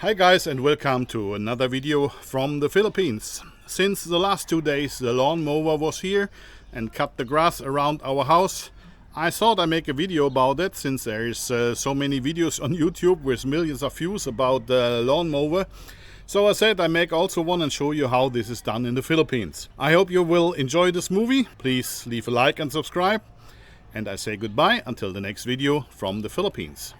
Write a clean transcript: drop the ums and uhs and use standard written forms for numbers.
Hi guys, and welcome to another video from the Philippines. Since the last 2 days the lawnmower was here and cut the grass around our house, I thought I'd make a video about it, since there is so many videos on YouTube with millions of views about the lawnmower. So I said I make also one and show you how this is done in the Philippines. I hope you will enjoy this movie. Please leave a like and subscribe. And I say goodbye until the next video from the Philippines.